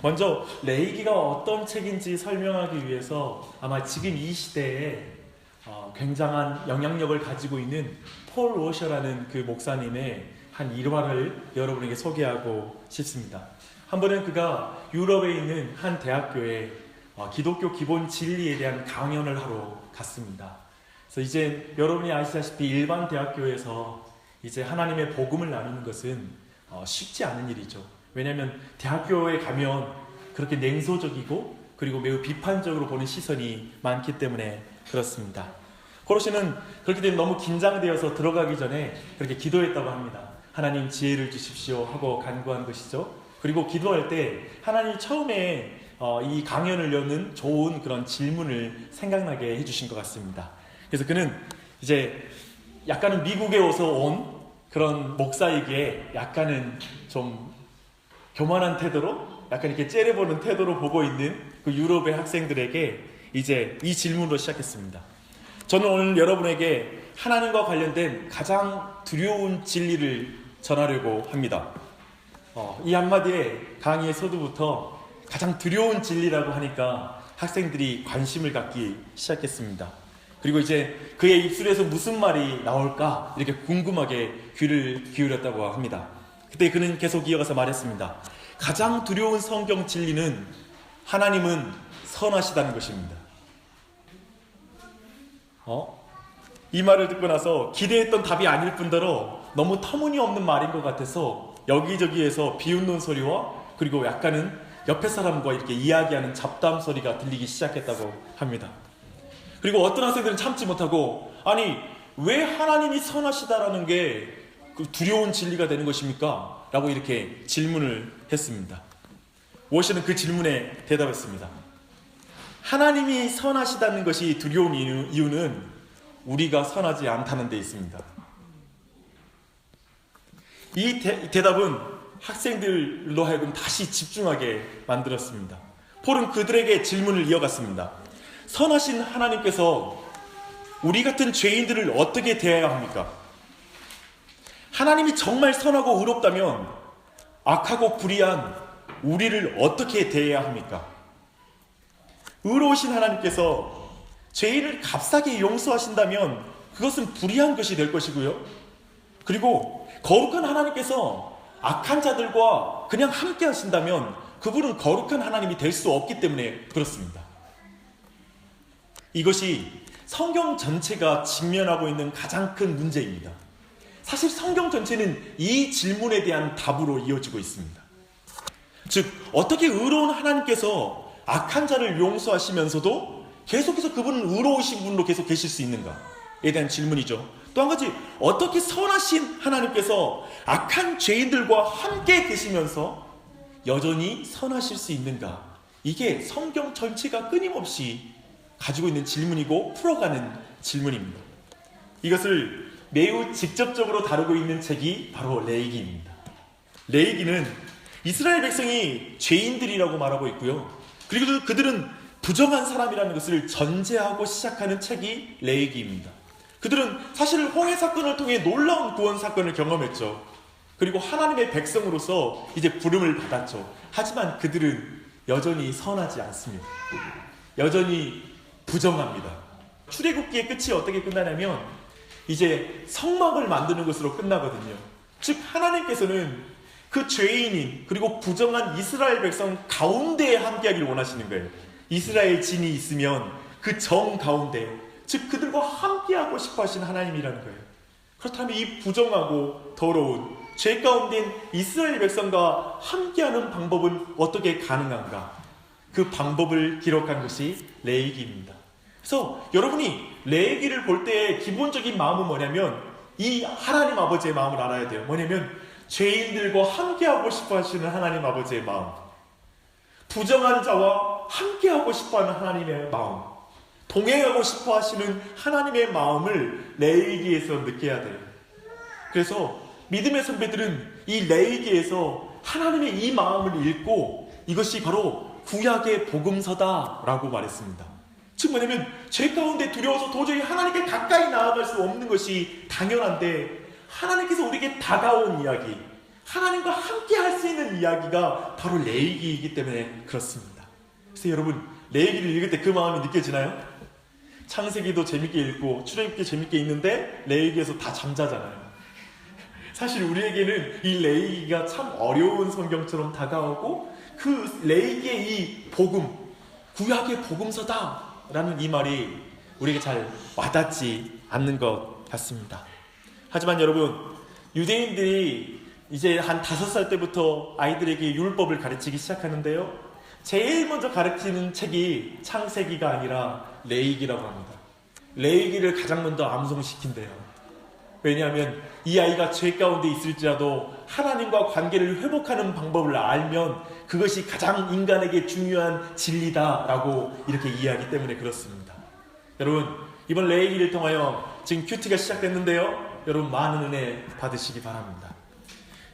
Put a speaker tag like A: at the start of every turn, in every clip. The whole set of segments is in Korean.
A: 먼저 레위기가 어떤 책인지 설명하기 위해서 아마 지금 이 시대에 굉장한 영향력을 가지고 있는 폴 워셔라는 그 목사님의 한 일화를 여러분에게 소개하고 싶습니다. 한 번은 그가 유럽에 있는 한 대학교에 기독교 기본 진리에 대한 강연을 하러 갔습니다. 그래서 이제 여러분이 아시다시피 일반 대학교에서 이제 하나님의 복음을 나누는 것은 쉽지 않은 일이죠. 왜냐하면 대학교에 가면 그렇게 냉소적이고 그리고 매우 비판적으로 보는 시선이 많기 때문에 그렇습니다. 고로시는 그렇게 되면 너무 긴장되어서 들어가기 전에 그렇게 기도했다고 합니다. 하나님 지혜를 주십시오 하고 간구한 것이죠. 그리고 기도할 때 하나님이 처음에 이 강연을 여는 좋은 그런 질문을 생각나게 해주신 것 같습니다. 그래서 그는 이제 약간은 미국에 온 그런 목사이기에 약간은 좀 교만한 태도로 약간 이렇게 째려보는 태도로 보고 있는 그 유럽의 학생들에게 이제 이 질문으로 시작했습니다. 저는 오늘 여러분에게 하나님과 관련된 가장 두려운 진리를 전하려고 합니다. 이 한마디에 강의의 서두부터 가장 두려운 진리라고 하니까 학생들이 관심을 갖기 시작했습니다. 그리고 이제 그의 입술에서 무슨 말이 나올까 이렇게 궁금하게 귀를 기울였다고 합니다. 그때 그는 계속 이어가서 말했습니다. 가장 두려운 성경 진리는 하나님은 선하시다는 것입니다. 이 말을 듣고 나서 기대했던 답이 아닐 뿐더러 너무 터무니없는 말인 것 같아서 여기저기에서 비웃는 소리와 그리고 약간은 옆에 사람과 이렇게 이야기하는 잡담 소리가 들리기 시작했다고 합니다. 그리고 어떤 학생들은 참지 못하고 아니 왜 하나님이 선하시다라는 게 두려운 진리가 되는 것입니까? 라고 이렇게 질문을 했습니다. 워시는 그 질문에 대답했습니다. 하나님이 선하시다는 것이 두려운 이유는 우리가 선하지 않다는 데 있습니다. 이 대답은 학생들로 하여금 다시 집중하게 만들었습니다. 폴은 그들에게 질문을 이어갔습니다. 선하신 하나님께서 우리 같은 죄인들을 어떻게 대해야 합니까? 하나님이 정말 선하고 의롭다면 악하고 불의한 우리를 어떻게 대해야 합니까? 의로우신 하나님께서 죄인을 값싸게 용서하신다면 그것은 불의한 것이 될 것이고요. 그리고 거룩한 하나님께서 악한 자들과 그냥 함께 하신다면 그분은 거룩한 하나님이 될 수 없기 때문에 그렇습니다. 이것이 성경 전체가 직면하고 있는 가장 큰 문제입니다. 사실 성경 전체는 이 질문에 대한 답으로 이어지고 있습니다. 즉 어떻게 의로운 하나님께서 악한 자를 용서하시면서도 계속해서 그분은 의로우신 분으로 계속 계실 수 있는가에 대한 질문이죠. 또 한 가지 어떻게 선하신 하나님께서 악한 죄인들과 함께 계시면서 여전히 선하실 수 있는가. 이게 성경 전체가 끊임없이 가지고 있는 질문이고 풀어가는 질문입니다. 이것을 매우 직접적으로 다루고 있는 책이 바로 레위기입니다. 레위기는 이스라엘 백성이 죄인들이라고 말하고 있고요. 그리고 그들은 부정한 사람이라는 것을 전제하고 시작하는 책이 레위기입니다. 그들은 사실 홍해 사건을 통해 놀라운 구원 사건을 경험했죠. 그리고 하나님의 백성으로서 이제 부름을 받았죠. 하지만 그들은 여전히 선하지 않습니다. 여전히 부정합니다. 출애굽기의 끝이 어떻게 끝나냐면 이제 성막을 만드는 것으로 끝나거든요. 즉 하나님께서는 그 죄인인 그리고 부정한 이스라엘 백성 가운데에 함께하기를 원하시는 거예요. 이스라엘 진이 있으면 그 정 가운데 즉 그들과 함께하고 싶어 하시는 하나님이라는 거예요. 그렇다면 이 부정하고 더러운 죄 가운데인 이스라엘 백성과 함께하는 방법은 어떻게 가능한가? 그 방법을 기록한 것이 레위기입니다. 그래서 여러분이 레위기를 볼 때의 기본적인 마음은 뭐냐면 이 하나님 아버지의 마음을 알아야 돼요. 뭐냐면 죄인들과 함께하고 싶어 하시는 하나님 아버지의 마음, 부정한 자와 함께하고 싶어 하는 하나님의 마음, 동행하고 싶어 하시는 하나님의 마음을 레위기에서 느껴야 돼요. 그래서 믿음의 선배들은 이 레위기에서 하나님의 이 마음을 읽고 이것이 바로 구약의 복음서다라고 말했습니다. 즉 뭐냐면 죄 가운데 두려워서 도저히 하나님께 가까이 나아갈 수 없는 것이 당연한데 하나님께서 우리에게 다가온 이야기, 하나님과 함께 할 수 있는 이야기가 바로 레위기이기 때문에 그렇습니다. 그래서 여러분, 레위기를 읽을 때 그 마음이 느껴지나요? 창세기도 재밌게 읽고 출애굽기 재밌게 읽는데 레위기에서 다 잠자잖아요. 사실 우리에게는 이 레위기가 참 어려운 성경처럼 다가오고 그 레위기의 이 복음, 구약의 복음서다라는 이 말이 우리에게 잘 와닿지 않는 것 같습니다. 하지만 여러분, 유대인들이 이제 한 5살 때부터 아이들에게 율법을 가르치기 시작하는데요, 제일 먼저 가르치는 책이 창세기가 아니라 레위기라고 합니다. 레위기를 가장 먼저 암송시킨대요. 왜냐하면 이 아이가 죄 가운데 있을지라도 하나님과 관계를 회복하는 방법을 알면 그것이 가장 인간에게 중요한 진리다라고 이렇게 이해하기 때문에 그렇습니다. 여러분, 이번 레위기를 통하여 지금 큐티가 시작됐는데요, 여러분 많은 은혜 받으시기 바랍니다.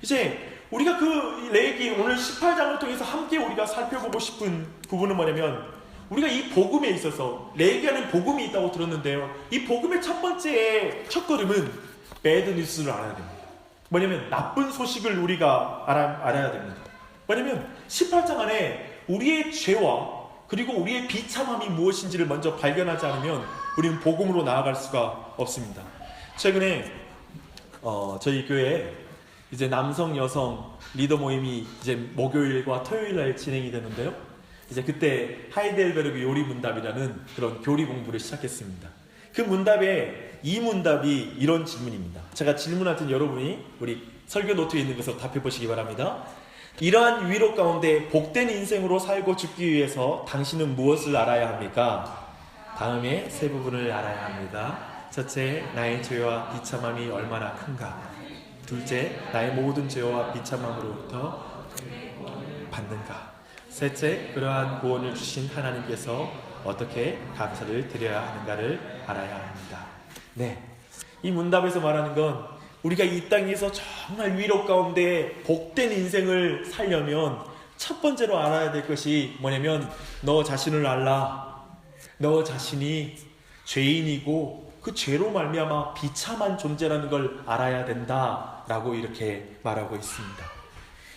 A: 이제 우리가 그 레위기 오늘 18장을 통해서 함께 우리가 살펴보고 싶은 부분은 뭐냐면, 우리가 이 복음에 있어서 레위기에는 복음이 있다고 들었는데요, 이 복음의 첫 번째 첫걸음은 배드 뉴스를 알아야 됩니다. 뭐냐면 나쁜 소식을 우리가 알아야 됩니다. 뭐냐면 18장 안에 우리의 죄와 그리고 우리의 비참함이 무엇인지를 먼저 발견하지 않으면 우리는 복음으로 나아갈 수가 없습니다. 최근에 저희 교회에 이제 남성 여성 리더 모임이 이제 목요일과 토요일 날 진행이 되는데요, 이제 그때 하이델베르그 요리 문답이라는 그런 교리 공부를 시작했습니다. 그 문답에 이 문답이 이런 질문입니다. 제가 질문할 때 여러분이 우리 설교 노트에 있는 것을 답해 보시기 바랍니다. 이러한 위로 가운데 복된 인생으로 살고 죽기 위해서 당신은 무엇을 알아야 합니까? 다음에 세 부분을 알아야 합니다. 첫째, 나의 죄와 비참함이 얼마나 큰가. 둘째, 나의 모든 죄와 비참함으로부터 받는가. 셋째, 그러한 구원을 주신 하나님께서 어떻게 감사를 드려야 하는가를 알아야 합니다. 네, 이 문답에서 말하는 건 우리가 이 땅에서 정말 위로 가운데 복된 인생을 살려면 첫 번째로 알아야 될 것이 뭐냐면, 너 자신을 알라. 너 자신이 죄인이고 그 죄로 말미암아 비참한 존재라는 걸 알아야 된다라고 이렇게 말하고 있습니다.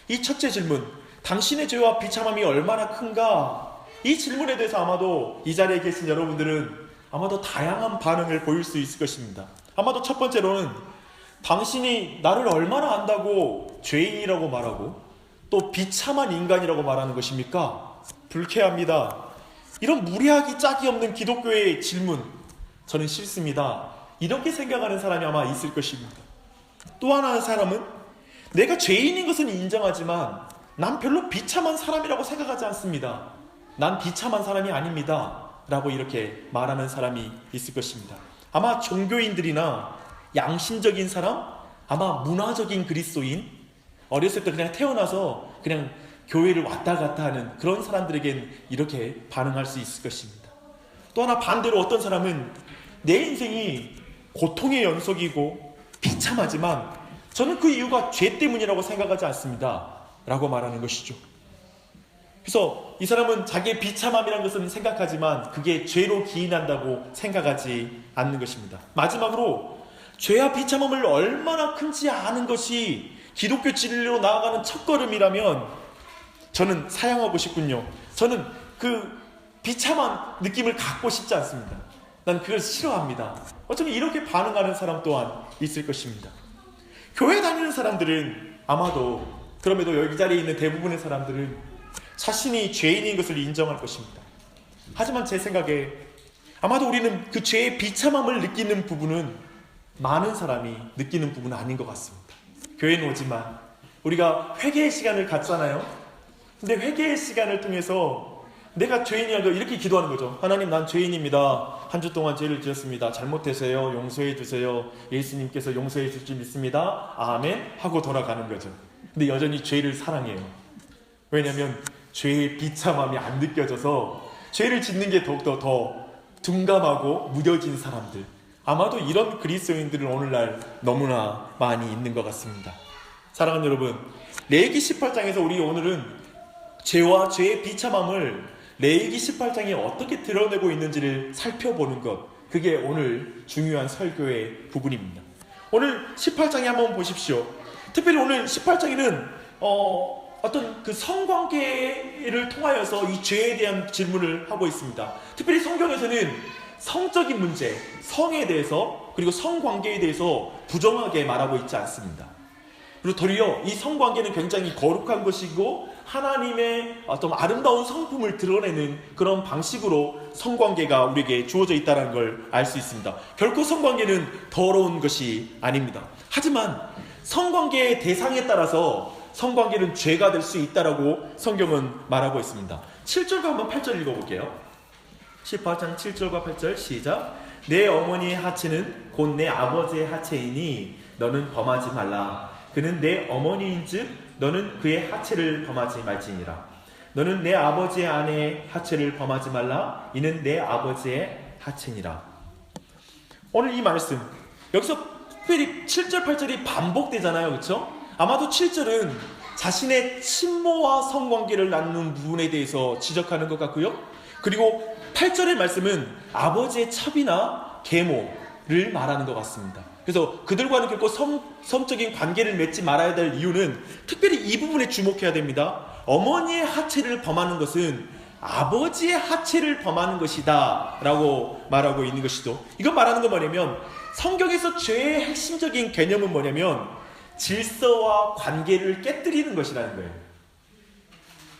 A: 이 첫째 질문, 당신의 죄와 비참함이 얼마나 큰가? 이 질문에 대해서 아마도 이 자리에 계신 여러분들은 아마도 다양한 반응을 보일 수 있을 것입니다. 아마도 첫 번째로는 당신이 나를 얼마나 안다고 죄인이라고 말하고 또 비참한 인간이라고 말하는 것입니까? 불쾌합니다. 이런 무례하기 짝이 없는 기독교의 질문, 저는 싫습니다. 이렇게 생각하는 사람이 아마 있을 것입니다. 또 하나의 사람은 내가 죄인인 것은 인정하지만 난 별로 비참한 사람이라고 생각하지 않습니다. 난 비참한 사람이 아닙니다 라고 이렇게 말하는 사람이 있을 것입니다. 아마 종교인들이나 양심적인 사람, 아마 문화적인 그리스도인, 어렸을 때 그냥 태어나서 그냥 교회를 왔다 갔다 하는 그런 사람들에겐 이렇게 반응할 수 있을 것입니다. 또 하나 반대로 어떤 사람은 내 인생이 고통의 연속이고 비참하지만 저는 그 이유가 죄 때문이라고 생각하지 않습니다 라고 말하는 것이죠. 그래서 이 사람은 자기의 비참함이라는 것은 생각하지만 그게 죄로 기인한다고 생각하지 않는 것입니다. 마지막으로 죄와 비참함을 얼마나 큰지 아는 것이 기독교 진리로 나아가는 첫걸음이라면 저는 사양하고 싶군요. 저는 그 비참한 느낌을 갖고 싶지 않습니다. 난 그걸 싫어합니다. 어쩌면 이렇게 반응하는 사람 또한 있을 것입니다. 교회 다니는 사람들은 아마도, 그럼에도 여기 자리에 있는 대부분의 사람들은 자신이 죄인인 것을 인정할 것입니다. 하지만 제 생각에 아마도 우리는 그 죄의 비참함을 느끼는 부분은 많은 사람이 느끼는 부분은 아닌 것 같습니다. 교회는 오지만 우리가 회개의 시간을 갖잖아요. 근데 회개의 시간을 통해서 내가 죄인이라고 이렇게 기도하는 거죠. 하나님, 난 죄인입니다. 한 주 동안 죄를 지었습니다. 잘못해서요. 용서해 주세요. 예수님께서 용서해 줄 줄 믿습니다. 아멘 하고 돌아가는 거죠. 근데 여전히 죄를 사랑해요. 왜냐하면 죄의 비참함이 안 느껴져서 죄를 짓는 게 더욱더 더 둔감하고 무뎌진 사람들, 아마도 이런 그리스도인들은 오늘날 너무나 많이 있는 것 같습니다. 사랑하는 여러분, 레위기 18장에서 우리 오늘은 죄와 죄의 비참함을 레위기 18장이 어떻게 드러내고 있는지를 살펴보는 것, 그게 오늘 중요한 설교의 부분입니다. 오늘 18장에 한번 보십시오. 특별히 오늘 18장에는 어떤 그 성관계를 통하여서 이 죄에 대한 질문을 하고 있습니다. 특별히 성경에서는 성적인 문제, 성에 대해서 그리고 성관계에 대해서 부정하게 말하고 있지 않습니다. 그리고 도리어 이 성관계는 굉장히 거룩한 것이고 하나님의 어떤 아름다운 성품을 드러내는 그런 방식으로 성관계가 우리에게 주어져 있다는 걸 알 수 있습니다. 결코 성관계는 더러운 것이 아닙니다. 하지만 성관계의 대상에 따라서 성관계는 죄가 될 수 있다라고 성경은 말하고 있습니다. 7절과 한번 8절 읽어볼게요. 18장 7절과 8절 시작. 내 어머니의 하체는 곧 내 아버지의 하체이니 너는 범하지 말라. 그는 내 어머니인즉 너는 그의 하체를 범하지 말지니라. 너는 내 아버지의 아내의 하체를 범하지 말라. 이는 내 아버지의 하체니라. 오늘 이 말씀 여기서 특별히 7절 8절이 반복되잖아요. 그렇죠? 아마도 7절은 자신의 친모와 성관계를 나누는 부분에 대해서 지적하는 것 같고요. 그리고 8절의 말씀은 아버지의 첩이나 계모를 말하는 것 같습니다. 그래서 그들과는 결코 성적인 관계를 맺지 말아야 될 이유는 특별히 이 부분에 주목해야 됩니다. 어머니의 하체를 범하는 것은 아버지의 하체를 범하는 것이다 라고 말하고 있는 것이죠. 이건 말하는 건 뭐냐면 성경에서 죄의 핵심적인 개념은 뭐냐면 질서와 관계를 깨뜨리는 것이라는 거예요.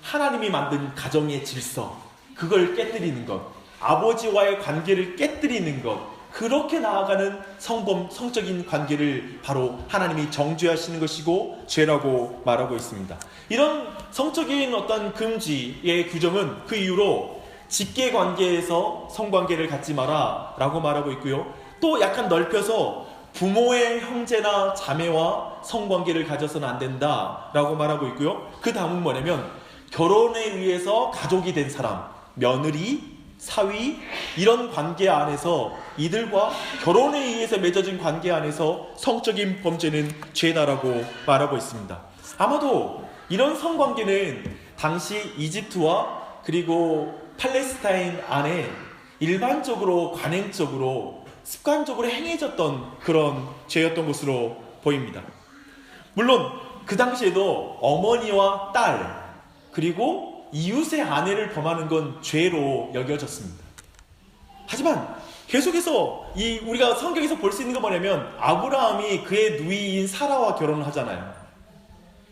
A: 하나님이 만든 가정의 질서, 그걸 깨뜨리는 것, 아버지와의 관계를 깨뜨리는 것, 그렇게 나아가는 성적인 관계를 바로 하나님이 정죄하시는 것이고 죄라고 말하고 있습니다. 이런 성적인 어떤 금지의 규정은 그 이후로 직계관계에서 성관계를 갖지 마라 라고 말하고 있고요. 또 약간 넓혀서 부모의 형제나 자매와 성관계를 가져서는 안 된다 라고 말하고 있고요. 그 다음은 뭐냐면 결혼에 의해서 가족이 된 사람, 며느리, 사위, 이런 관계 안에서 이들과 결혼에 의해서 맺어진 관계 안에서 성적인 범죄는 죄다라고 말하고 있습니다. 아마도 이런 성관계는 당시 이집트와 그리고 팔레스타인 안에 일반적으로 관행적으로 습관적으로 행해졌던 그런 죄였던 것으로 보입니다. 물론 그 당시에도 어머니와 딸 그리고 이웃의 아내를 범하는 건 죄로 여겨졌습니다. 하지만 계속해서 우리가 성경에서 볼 수 있는 건 뭐냐면 아브라함이 그의 누이인 사라와 결혼을 하잖아요.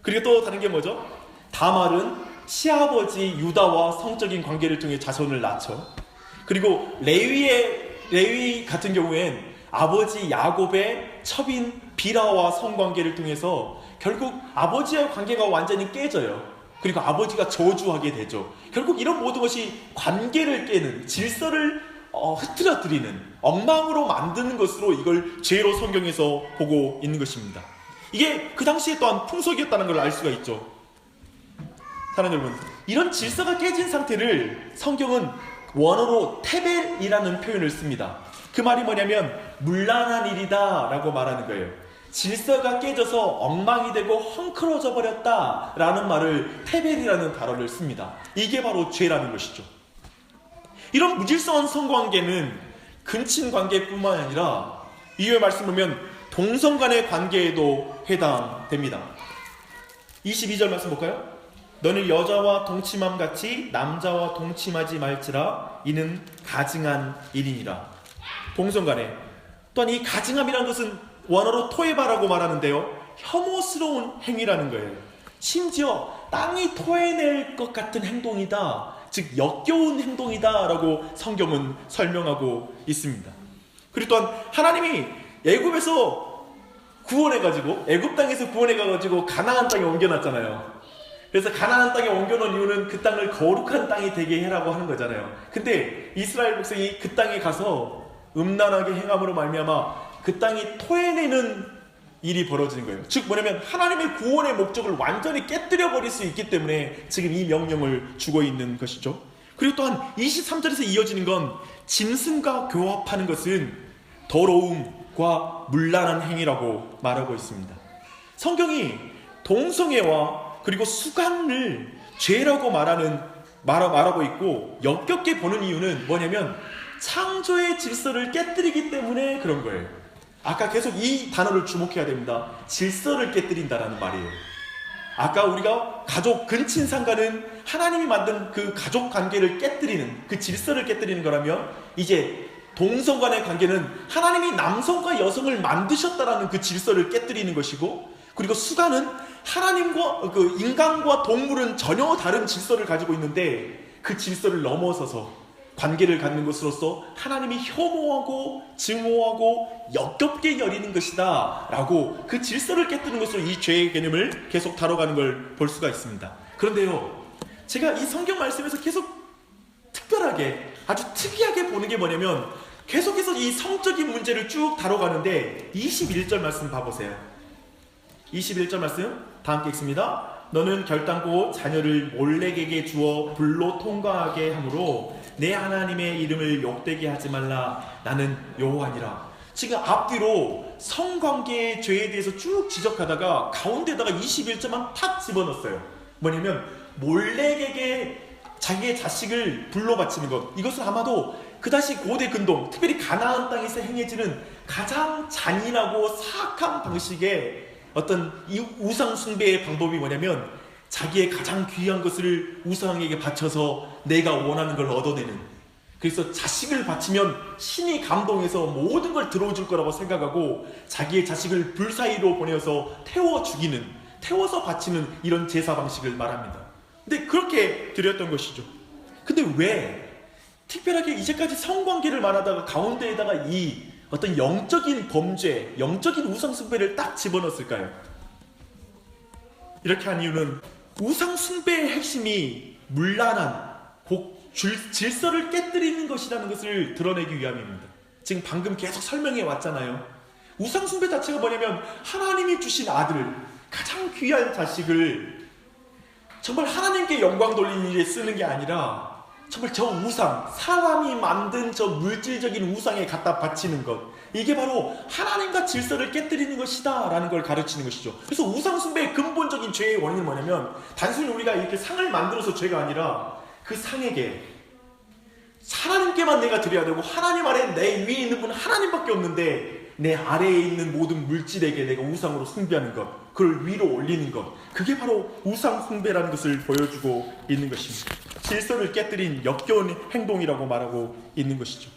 A: 그리고 또 다른 게 뭐죠? 다말은 시아버지 유다와 성적인 관계를 통해 자손을 낳죠. 그리고 레위 같은 경우엔 아버지 야곱의 첩인 비라와 성관계를 통해서 결국 아버지와의 관계가 완전히 깨져요. 그리고 아버지가 저주하게 되죠. 결국 이런 모든 것이 관계를 깨는, 질서를 흐트러뜨리는, 엉망으로 만드는 것으로 이걸 죄로 성경에서 보고 있는 것입니다. 이게 그 당시에 또한 풍속이었다는 걸 알 수가 있죠. 사랑하는 여러분, 이런 질서가 깨진 상태를 성경은 원어로 테벨이라는 표현을 씁니다. 그 말이 뭐냐면 문란한 일이다 라고 말하는 거예요. 질서가 깨져서 엉망이 되고 헝클어져 버렸다 라는 말을 테벨이라는 단어를 씁니다. 이게 바로 죄라는 것이죠. 이런 무질서한 성관계는 근친 관계뿐만 아니라 이후에 말씀 보면 동성 간의 관계에도 해당됩니다. 22절 말씀 볼까요? 너는 여자와 동침함 같이 남자와 동침하지 말지라 이는 가증한 일이니라. 동성 간에 또한 이 가증함이라는 것은 원어로 토에바라고 말하는데요, 혐오스러운 행위라는 거예요. 심지어 땅이 토해낼 것 같은 행동이다, 즉 역겨운 행동이다 라고 성경은 설명하고 있습니다. 그리고 또한 하나님이 애굽에서 구원해가지고 애굽 땅에서 구원해가지고 가나안 땅에 옮겨놨잖아요. 그래서 가나안 땅에 옮겨놓은 이유는 그 땅을 거룩한 땅이 되게 해라고 하는 거잖아요. 근데 이스라엘 백성이 그 땅에 가서 음란하게 행함으로 말미암아 그 땅이 토해내는 일이 벌어지는 거예요. 즉 뭐냐면 하나님의 구원의 목적을 완전히 깨뜨려 버릴 수 있기 때문에 지금 이 명령을 주고 있는 것이죠. 그리고 또한 23절에서 이어지는 건 짐승과 교합하는 것은 더러움과 문란한 행위라고 말하고 있습니다. 성경이 동성애와 그리고 수간을 죄라고 말하고 있고 역겹게 보는 이유는 뭐냐면 창조의 질서를 깨뜨리기 때문에 그런 거예요. 아까 계속 이 단어를 주목해야 됩니다. 질서를 깨뜨린다라는 말이에요. 아까 우리가 가족 근친상간은 하나님이 만든 그 가족 관계를 깨뜨리는, 그 질서를 깨뜨리는 거라면, 이제 동성 간의 관계는 하나님이 남성과 여성을 만드셨다라는 그 질서를 깨뜨리는 것이고, 그리고 수간은 하나님과 그 인간과 동물은 전혀 다른 질서를 가지고 있는데, 그 질서를 넘어서서 관계를 갖는 것으로서 하나님이 혐오하고 증오하고 역겹게 여리는 것이다 라고 그 질서를 깨뜨리는 것으로 이 죄의 개념을 계속 다뤄가는 걸 볼 수가 있습니다. 그런데요, 제가 이 성경 말씀에서 계속 특별하게, 아주 특이하게 보는 게 뭐냐면, 계속해서 이 성적인 문제를 쭉 다뤄가는데 21절 말씀 봐보세요. 21절 말씀 다 함께 읽습니다. 너는 결단코 자녀를 몰렉에게 주어 불로 통과하게 하므로 내 하나님의 이름을 욕되게 하지 말라. 나는 여호와니라. 지금 앞뒤로 성관계의 죄에 대해서 쭉 지적하다가 가운데다가 21절만 탁 집어넣었어요. 뭐냐면 몰렉에게 자기의 자식을 불로 바치는 것, 이것은 아마도 그다시 고대 근동, 특별히 가나안 땅에서 행해지는 가장 잔인하고 사악한 방식의 어떤 이 우상 숭배의 방법이 뭐냐면, 자기의 가장 귀한 것을 우상에게 바쳐서 내가 원하는 걸 얻어내는, 그래서 자식을 바치면 신이 감동해서 모든 걸 들어줄 거라고 생각하고 자기의 자식을 불 사이로 보내서 태워 죽이는, 태워서 바치는 이런 제사 방식을 말합니다. 근데 그렇게 드렸던 것이죠. 근데 왜 특별하게 이제까지 성관계를 말하다가 가운데에다가 이 어떤 영적인 범죄, 영적인 우상숭배를 딱 집어넣었을까요? 이렇게 한 이유는 우상숭배의 핵심이 문란한 질서를 깨뜨리는 것이라는 것을 드러내기 위함입니다. 지금 방금 계속 설명해 왔잖아요. 우상숭배 자체가 뭐냐면 하나님이 주신 아들을, 가장 귀한 자식을 정말 하나님께 영광 돌리는 일에 쓰는 게 아니라 정말 저 우상, 사람이 만든 저 물질적인 우상에 갖다 바치는 것, 이게 바로 하나님과 질서를 깨뜨리는 것이다 라는 걸 가르치는 것이죠. 그래서 우상숭배의 근본적인 죄의 원인은 뭐냐면, 단순히 우리가 이렇게 상을 만들어서 죄가 아니라 그 상에게 하나님께만 내가 드려야 되고, 하나님 아래 내 위에 있는 분은 하나님밖에 없는데 내 아래에 있는 모든 물질에게 내가 우상으로 숭배하는 것, 그걸 위로 올리는 것, 그게 바로 우상 숭배라는 것을 보여주고 있는 것입니다. 질서를 깨뜨린 역겨운 행동이라고 말하고 있는 것이죠.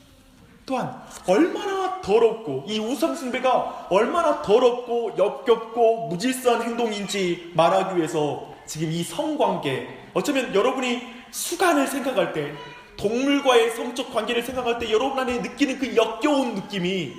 A: 또한 얼마나 더럽고, 이 우상 숭배가 얼마나 더럽고 역겹고 무질서한 행동인지 말하기 위해서 지금 이 성관계, 어쩌면 여러분이 수간을 생각할 때, 동물과의 성적 관계를 생각할 때 여러분 안에 느끼는 그 역겨운 느낌이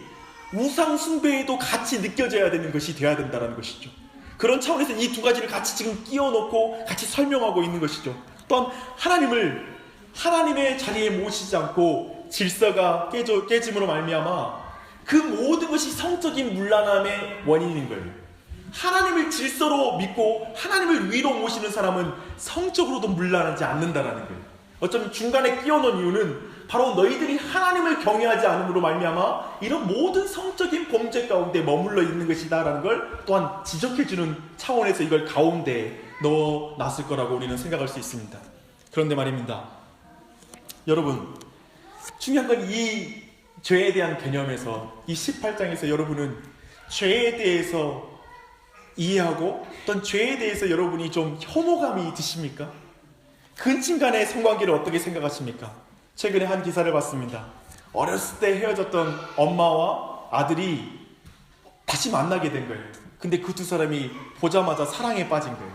A: 우상 숭배에도 같이 느껴져야 되는 것이 되어야 된다는 것이죠. 그런 차원에서 이 두 가지를 같이 지금 끼워 넣고 같이 설명하고 있는 것이죠. 또한 하나님을 하나님의 자리에 모시지 않고 질서가 깨짐으로 말미암아 그 모든 것이 성적인 문란함의 원인인 거예요. 하나님을 질서로 믿고 하나님을 위로 모시는 사람은 성적으로도 문란하지 않는다라는 거예요. 어쩌면 중간에 끼워 넣은 이유는 바로 너희들이 하나님을 경외하지 않음으로 말미암아 이런 모든 성적인 범죄 가운데 머물러 있는 것이다 라는 걸 또한 지적해주는 차원에서 이걸 가운데 넣어놨을 거라고 우리는 생각할 수 있습니다. 그런데 말입니다, 여러분, 중요한 건 이 죄에 대한 개념에서, 이 18장에서 여러분은 죄에 대해서 이해하고 어떤 죄에 대해서 여러분이 좀 혐오감이 드십니까? 근친간의 성관계를 어떻게 생각하십니까? 최근에 한 기사를 봤습니다. 어렸을 때 헤어졌던 엄마와 아들이 다시 만나게 된 거예요. 근데 그 두 사람이 보자마자 사랑에 빠진 거예요.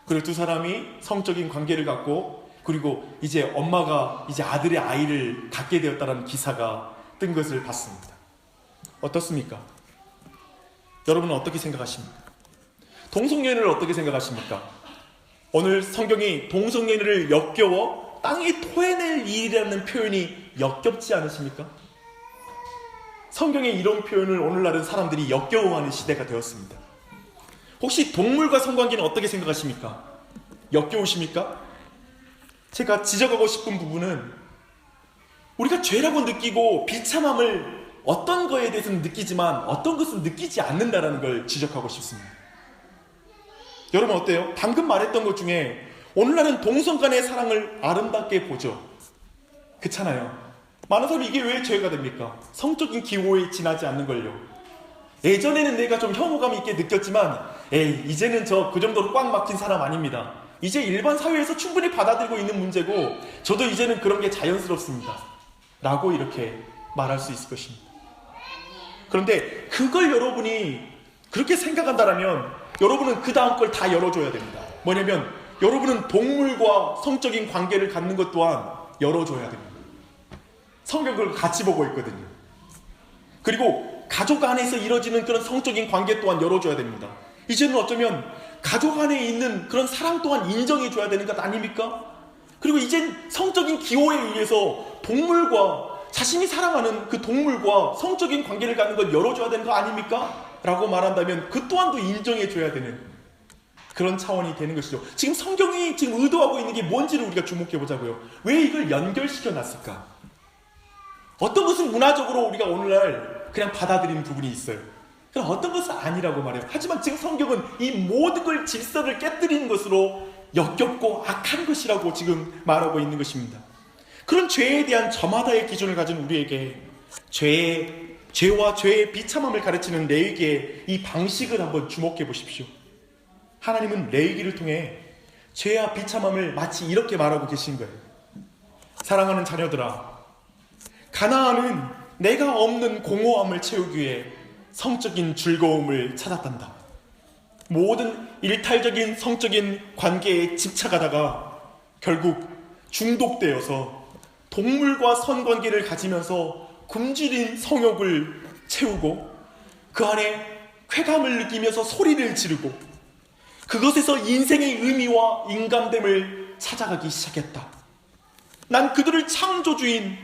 A: 그리고 두 사람이 성적인 관계를 갖고, 그리고 이제 엄마가 이제 아들의 아이를 갖게 되었다는 기사가 뜬 것을 봤습니다. 어떻습니까? 여러분은 어떻게 생각하십니까? 동성연애를 어떻게 생각하십니까? 오늘 성경이 동성연애를 역겨워 땅에 토해낼 일이라는 표현이 역겹지 않으십니까? 성경의 이런 표현을 오늘날은 사람들이 역겨워하는 시대가 되었습니다. 혹시 동물과 성관계는 어떻게 생각하십니까? 역겨우십니까? 제가 지적하고 싶은 부분은, 우리가 죄라고 느끼고 비참함을 어떤 거에 대해서는 느끼지만 어떤 것은 느끼지 않는다는 걸 지적하고 싶습니다. 여러분 어때요? 방금 말했던 것 중에 오늘날은 동성 간의 사랑을 아름답게 보죠. 그렇잖아요. 많은 사람이 이게 왜 죄가 됩니까? 성적인 기호에 지나지 않는 걸요. 예전에는 내가 좀 혐오감 있게 느꼈지만 이제는 저 그 정도로 꽉 막힌 사람 아닙니다. 이제 일반 사회에서 충분히 받아들이고 있는 문제고 저도 이제는 그런 게 자연스럽습니다. 라고 이렇게 말할 수 있을 것입니다. 그런데 그걸 여러분이 그렇게 생각한다면 여러분은 그 다음 걸 다 열어줘야 됩니다. 뭐냐면 여러분은 동물과 성적인 관계를 갖는 것 또한 열어줘야 됩니다. 성경 그걸 같이 보고 있거든요. 그리고 가족 안에서 이루어지는 그런 성적인 관계 또한 열어줘야 됩니다. 이제는 어쩌면 가족 안에 있는 그런 사랑 또한 인정해줘야 되는 것 아닙니까? 그리고 이젠 성적인 기호에 의해서 동물과 자신이 사랑하는 그 동물과 성적인 관계를 갖는 걸 열어줘야 되는 거 아닙니까? 라고 말한다면 그 또한도 인정해줘야 되는 그런 차원이 되는 것이죠. 지금 성경이 지금 의도하고 있는 게 뭔지를 우리가 주목해 보자고요. 왜 이걸 연결시켜 놨을까? 어떤 것은 문화적으로 우리가 오늘날 그냥 받아들이는 부분이 있어요. 그럼 어떤 것은 아니라고 말해요. 하지만 지금 성경은 이 모든 걸 질서를 깨뜨리는 것으로 역겹고 악한 것이라고 지금 말하고 있는 것입니다. 그런 죄에 대한 저마다의 기준을 가진 우리에게 죄와 죄의 비참함을 가르치는 레위기의 이 방식을 한번 주목해 보십시오. 하나님은 레위기를 통해 죄와 비참함을 마치 이렇게 말하고 계신 거예요. 사랑하는 자녀들아, 가나안은 내가 없는 공허함을 채우기 위해 성적인 즐거움을 찾았단다. 모든 일탈적인 성적인 관계에 집착하다가 결국 중독되어서 동물과 선관계를 가지면서 굶주린 성욕을 채우고 그 안에 쾌감을 느끼면서 소리를 지르고 그것에서 인생의 의미와 인간됨을 찾아가기 시작했다. 난 그들이 창조주인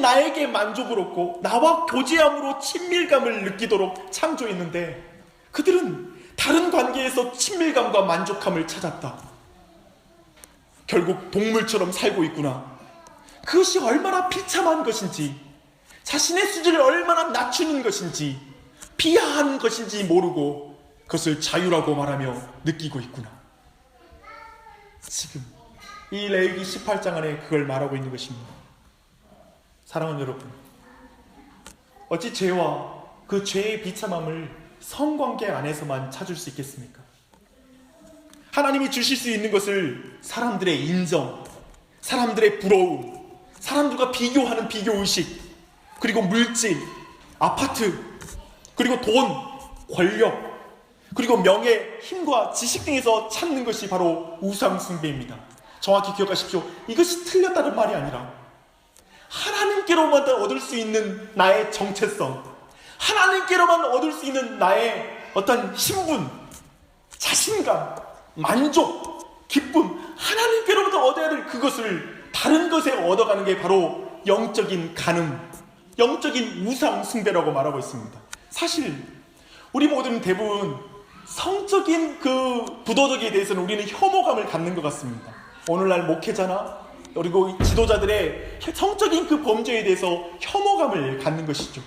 A: 나에게 만족을 얻고 나와 교제함으로 친밀감을 느끼도록 창조했는데 그들은 다른 관계에서 친밀감과 만족함을 찾았다. 결국 동물처럼 살고 있구나. 그것이 얼마나 비참한 것인지, 자신의 수준을 얼마나 낮추는 것인지, 비하한 것인지 모르고 그것을 자유라고 말하며 느끼고 있구나. 지금 이 레위기 18장 안에 그걸 말하고 있는 것입니다. 사랑하는 여러분, 어찌 죄와 그 죄의 비참함을 성관계 안에서만 찾을 수 있겠습니까? 하나님이 주실 수 있는 것을 사람들의 인정, 사람들의 부러움, 사람들과 비교하는 비교의식, 그리고 물질, 아파트, 그리고 돈, 권력, 그리고 명예, 힘과 지식 등에서 찾는 것이 바로 우상숭배입니다. 정확히 기억하십시오. 이것이 틀렸다는 말이 아니라 하나님께로만 얻을 수 있는 나의 정체성, 하나님께로만 얻을 수 있는 나의 어떤 신분, 자신감, 만족, 기쁨, 하나님께로부터 얻어야 될 그것을 다른 것에 얻어가는 게 바로 영적인 간음, 영적인 우상 숭배라고 말하고 있습니다. 사실 우리 모두는 대부분 성적인 그 부도덕에 대해서는 우리는 혐오감을 갖는 것 같습니다. 오늘날 목회자나 그리고 지도자들의 성적인 그 범죄에 대해서 혐오감을 갖는 것이죠.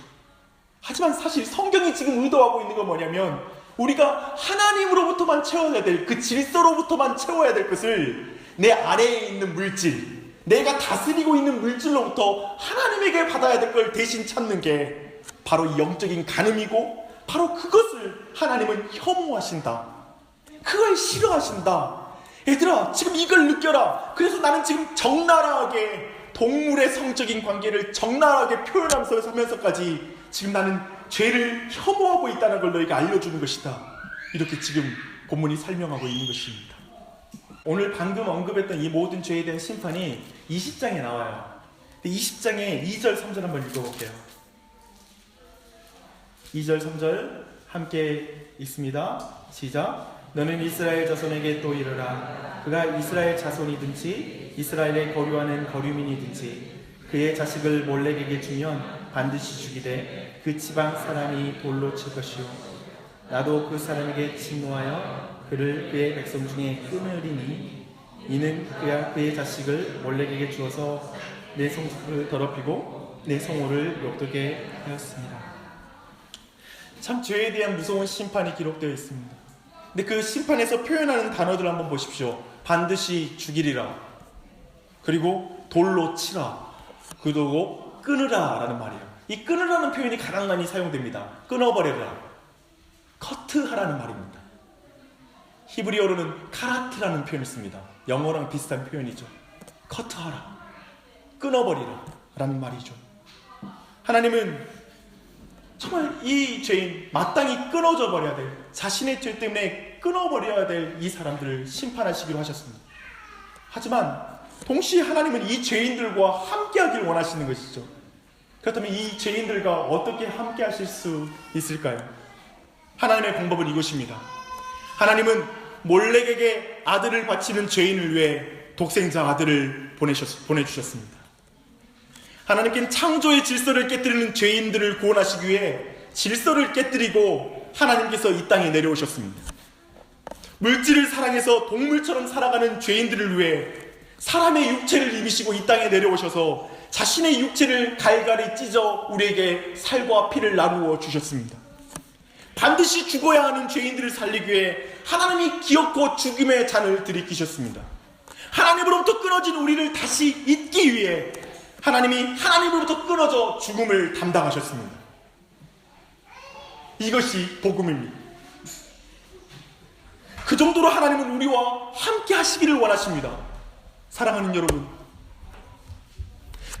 A: 하지만 사실 성경이 지금 의도하고 있는 건 뭐냐면 우리가 하나님으로부터만 채워야 될 그 질서로부터만 채워야 될 것을 내 아래에 있는 물질, 내가 다스리고 있는 물질로부터 하나님에게 받아야 될 걸 대신 찾는 게 바로 이 영적인 간음이고 바로 그것을 하나님은 혐오하신다. 그걸 싫어하신다. 얘들아, 지금 이걸 느껴라. 그래서 나는 지금 적나라하게 동물의 성적인 관계를 적나라하게 표현하면서 하면서까지 지금 나는 죄를 혐오하고 있다는 걸 너희가 알려주는 것이다. 이렇게 지금 본문이 설명하고 있는 것입니다. 오늘 방금 언급했던 이 모든 죄에 대한 심판이 20장에 나와요. 20장의 2절 3절 한번 읽어볼게요. 2절 3절 함께 읽습니다. 시작. 너는 이스라엘 자손에게 또 이르라. 그가 이스라엘 자손이든지 이스라엘의 거류하는 거류민이든지 그의 자식을 몰렉에게 주면 반드시 죽이되 그 지방 사람이 돌로 칠 것이요 나도 그 사람에게 진노하여 그를 그의 백성 중에 끊으리니 이는 그의 자식을 몰렉에게 주어서 내 성소를 더럽히고 내 성호를 욕되게 하였습니다. 참 죄에 대한 무서운 심판이 기록되어 있습니다. 근데 그 심판에서 표현하는 단어들 한번 보십시오. 반드시 죽이리라, 그리고 돌로 치라, 그리고 끊으라 라는 말이에요. 이 끊으라는 표현이 가장 많이 사용됩니다. 끊어버려라, 커트하라는 말입니다. 히브리어로는 카라트라는 표현을 씁니다. 영어랑 비슷한 표현이죠. 커트하라, 끊어버리라 라는 말이죠. 하나님은 정말 이 죄인, 마땅히 끊어져 버려야 될, 자신의 죄 때문에 끊어버려야 될 이 사람들을 심판하시기로 하셨습니다. 하지만 동시에 하나님은 이 죄인들과 함께하길 원하시는 것이죠. 그렇다면 이 죄인들과 어떻게 함께하실 수 있을까요? 하나님의 방법은 이것입니다. 하나님은 몰렉에게 아들을 바치는 죄인을 위해 독생자 아들을 보내주셨습니다. 하나님께는 창조의 질서를 깨뜨리는 죄인들을 구원하시기 위해 질서를 깨뜨리고 하나님께서 이 땅에 내려오셨습니다. 물질을 사랑해서 동물처럼 살아가는 죄인들을 위해 사람의 육체를 입으시고 이 땅에 내려오셔서 자신의 육체를 갈갈이 찢어 우리에게 살과 피를 나누어 주셨습니다. 반드시 죽어야 하는 죄인들을 살리기 위해 하나님이 기어코 죽음의 잔을 들이키셨습니다. 하나님으로부터 끊어진 우리를 다시 잊기 위해 하나님이 하나님으로부터 끊어져 죽음을 담당하셨습니다. 이것이 복음입니다. 그 정도로 하나님은 우리와 함께 하시기를 원하십니다. 사랑하는 여러분,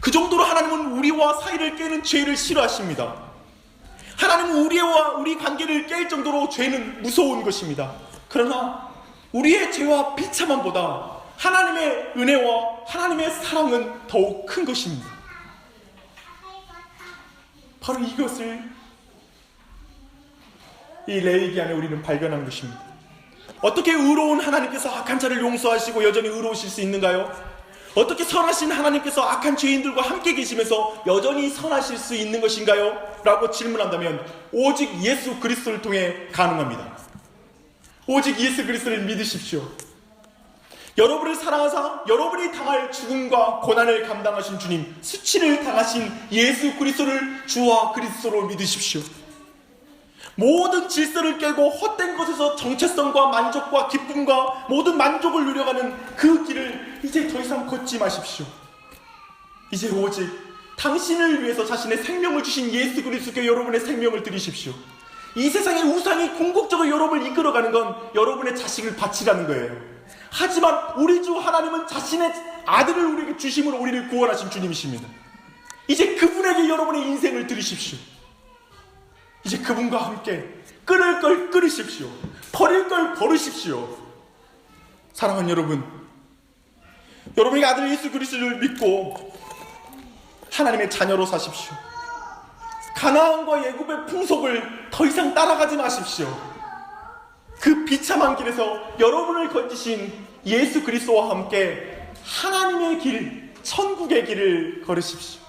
A: 그 정도로 하나님은 우리와 사이를 깨는 죄를 싫어하십니다. 하나님은 우리와 우리 관계를 깰 정도로 죄는 무서운 것입니다. 그러나 우리의 죄와 비참함보다 하나님의 은혜와 하나님의 사랑은 더욱 큰 것입니다. 바로 이것을 이 레위기 안에 우리는 발견한 것입니다. 어떻게 의로운 하나님께서 악한 자를 용서하시고 여전히 의로우실 수 있는가요? 어떻게 선하신 하나님께서 악한 죄인들과 함께 계시면서 여전히 선하실 수 있는 것인가요? 라고 질문한다면 오직 예수 그리스도를 통해 가능합니다. 오직 예수 그리스도를 믿으십시오. 여러분을 사랑하사 여러분이 당할 죽음과 고난을 감당하신 주님, 수치를 당하신 예수 그리스도를 주와 그리스도로 믿으십시오. 모든 질서를 깨고 헛된 것에서 정체성과 만족과 기쁨과 모든 만족을 누려가는 그 길을 이제 더 이상 걷지 마십시오. 이제 오직 당신을 위해서 자신의 생명을 주신 예수 그리스도께 여러분의 생명을 드리십시오. 이 세상의 우상이 궁극적으로 여러분을 이끌어가는 건 여러분의 자식을 바치라는 거예요. 하지만 우리 주 하나님은 자신의 아들을 우리에게 주심으로 우리를 구원하신 주님이십니다. 이제 그분에게 여러분의 인생을 드리십시오. 이제 그분과 함께 끊을 걸 끊으십시오. 버릴 걸 버리십시오. 사랑하는 여러분, 여러분의 아들 예수 그리스도를 믿고 하나님의 자녀로 사십시오. 가나안과 애굽의 풍속을 더 이상 따라가지 마십시오. 그 비참한 길에서 여러분을 건지신 예수 그리스도와 함께 하나님의 길, 천국의 길을 걸으십시오.